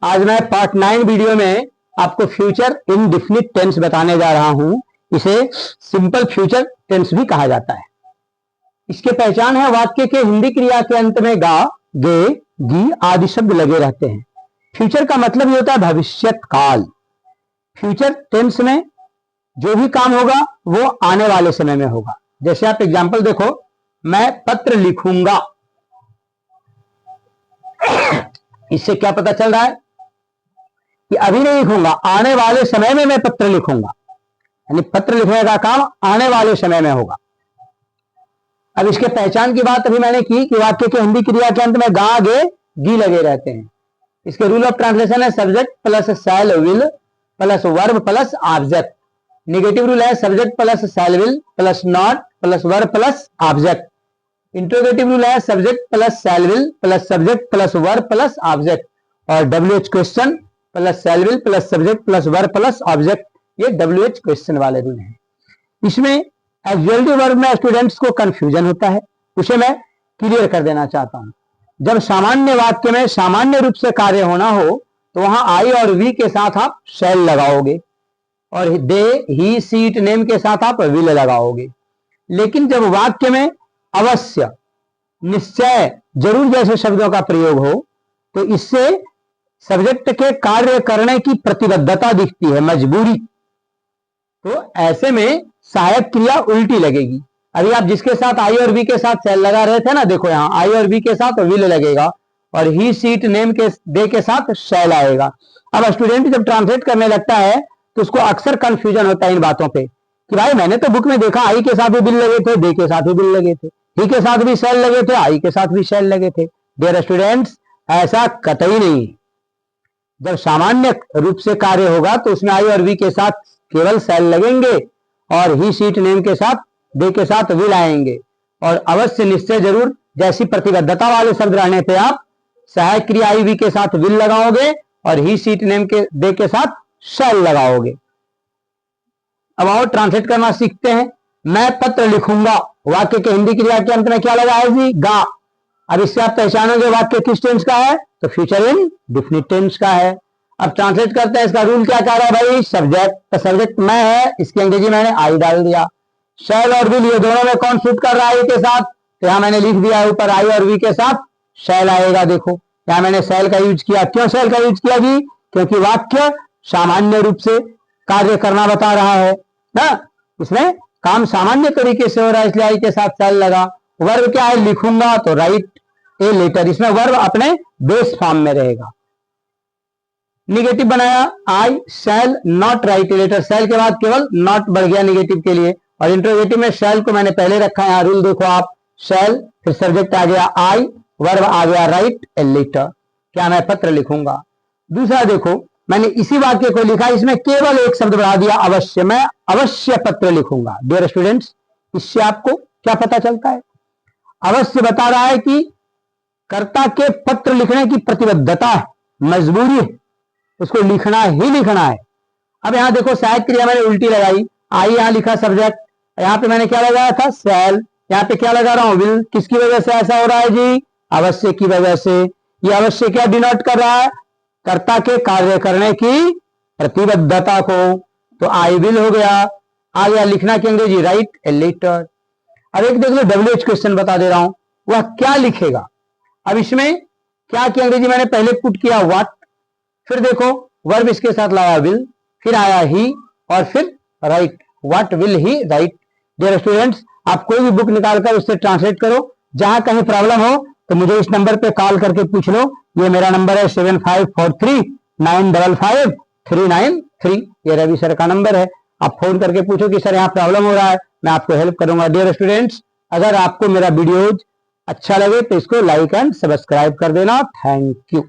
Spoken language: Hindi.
आज मैं पार्ट 9 वीडियो में आपको फ्यूचर इनडिफिनिट टेंस बताने जा रहा हूं। इसे सिंपल फ्यूचर टेंस भी कहा जाता है। इसके पहचान है वाक्य के हिंदी क्रिया के अंत में गा, गे, गी आदि शब्द लगे रहते हैं। फ्यूचर का मतलब ये होता है भविष्यत काल। फ्यूचर टेंस में जो भी काम होगा वो आने वाले समय में होगा। जैसे आप एग्जाम्पल देखो, मैं पत्र लिखूंगा, इससे क्या पता चल रहा है कि अभी नहीं लिखूंगा, आने वाले समय में मैं पत्र लिखूंगा, यानी पत्र लिखने का काम आने वाले समय में होगा। अब इसके पहचान की बात अभी मैंने की कि वाक्य के हिंदी क्रिया के अंत में गा, गे, गी लगे रहते हैं। इसके रूल ऑफ ट्रांसलेशन है subject plus shall will plus verb plus object. Negative rule है subject plus shall will plus not plus verb plus object. Interrogative rule है subject plus shall will plus subject plus verb plus object. और WH question plus shall will plus subject plus verb plus object, ये WH क्वेश्चन वाले रूल हैं। इसमें एक्सुअलिटी वर्ब में स्टूडेंट्स को कंफ्यूजन होता है, उसे मैं क्लियर कर देना चाहता हूं। जब सामान्य वाक्य में सामान्य रूप से कार्य होना हो तो वहां आई और वी के साथ आप शैल लगाओगे और दे, ही, सी, इट, नेम के साथ आप विल लगाओगे। लेकिन जब वाक्य में अवश्य, निश्चय, जरूर जैसे शब्दों का प्रयोग हो तो इससे सब्जेक्ट के कार्य करने की प्रतिबद्धता दिखती है, मजबूरी। तो ऐसे में सहायक क्रिया उल्टी लगेगी। अभी आप जिसके साथ आई और वी के साथ शैल लगा रहे थे ना, देखो यहां आई और वी के साथ विल लगेगा और ही, सी, इट, नेम के दे के साथ शैल आएगा। अब स्टूडेंट जब ट्रांसलेट करने लगता है तो उसको अक्सर कंफ्यूजन होता है इन बातों पे कि भाई मैंने तो बुक में देखा आई के साथ भी बिल लगे थे, दे के साथ भी बिल लगे थे, ही के साथ भी शैल लगे थे, आई के साथ भी शैल लगे थे। डियर स्टूडेंट्स, ऐसा कतई नहीं। जब सामान्य रूप से कार्य होगा तो उसमें आई और वी के साथ केवल शैल लगेंगे और ही, सी, इट, नेम के साथ, दे के साथ विल आएंगे। और अवश्य, निश्चय, जरूर जैसी प्रतिबद्धता वाले शब्द रहने पे आप सहायक क्रिया आई वी के साथ विल लगाओगे और ही, सी, इट, नेम के, दे के साथ शैल लगाओगे। अब और ट्रांसलेट करना सीखते हैं। मैं पत्र लिखूंगा, वाक्य के हिंदी क्रिया के अंत में क्या लगा है जी? गा। अब इससे आप पहचानोगे वाक्य किस टेंस का है, तो फ्यूचर इनडिफिनिट टेंस का है। अब ट्रांसलेट करते हैं, इसका रूल क्या कह रहा है भाई? सब्जेक्ट, तो सब्जेक्ट मैं है, इसकी अंग्रेजी मैंने आई डाल दिया। शैल और विल, ये दोनों में कौन सूट कर रहा है के साथ? तो यहां मैंने लिख दिया है ऊपर आई और वी के साथ शैल आएगा। देखो यहां मैंने शैल का यूज किया। क्यों शैल का यूज किया जी? क्योंकि वाक्य सामान्य रूप से कार्य करना बता रहा है ना, इसमें काम सामान्य तरीके से हो रहा है, इसलिए आई के साथ शैल लगा। वर्ब क्या है? लिखूंगा, तो राइट ए लेटर, इसमें वर्ब अपने बेस फॉर्म में रहेगा। निगेटिव बनाया, I shall not write a letter, shall के बाद केवल नॉट बढ़ गया निगेटिव के लिए। और इंट्रोगेटिव में शैल को मैंने पहले रखा है, रूल देखो आप, शैल फिर सब्जेक्ट आ गया आई, वर्ब आ गया राइट ए लेटर। क्या मैं पत्र लिखूंगा। दूसरा देखो, मैंने इसी वाक्य को लिखा, इसमें केवल एक शब्द बढ़ा दिया, अवश्य, मैं अवश्य पत्र लिखूंगा। डियर स्टूडेंट्स, इससे आपको क्या पता चलता है? अवश्य बता रहा है कि कर्ता के पत्र लिखने की प्रतिबद्धता है, मजबूरी है, उसको लिखना ही लिखना है। अब यहां देखो सहायक क्रिया मैंने उल्टी लगाई, आई यहां लिखा सब्जेक्ट, यहां पे मैंने क्या लगाया था? शैल। यहां पे क्या लगा रहा हूं? विल। किसकी वजह से ऐसा हो रहा है जी? अवश्य की वजह से। ये अवश्य क्या डिनोट कर रहा है? कर्ता के कार्य करने की प्रतिबद्धता को। तो आई विल हो गया, आ गया लिखना की अंग्रेजी राइट ए लेटर। अब एक देख लो WH क्वेश्चन बता दे रहा हूं, वह क्या लिखेगा। अब इसमें क्या की अंग्रेजी मैंने पहले पुट किया व्हाट, फिर देखो वर्ब इसके साथ लाया विल, फिर आया ही और फिर right, what will he write. Dear students, आप कोई भी बुक निकालकर उससे ट्रांसलेट करो। जहां कहीं प्रॉब्लम हो तो मुझे इस नंबर पे कॉल करके पूछ लो। ये मेरा नंबर है 7543955393। ये रवि सर का नंबर है। आप फोन करके पूछो कि सर यहाँ प्रॉब्लम हो रहा है, मैं आपको हेल्प करूंगा। डियर स्टूडेंट्स, अगर आपको मेरा वीडियोज अच्छा लगे तो इसको लाइक एंड सब्सक्राइब कर देना। Thank you.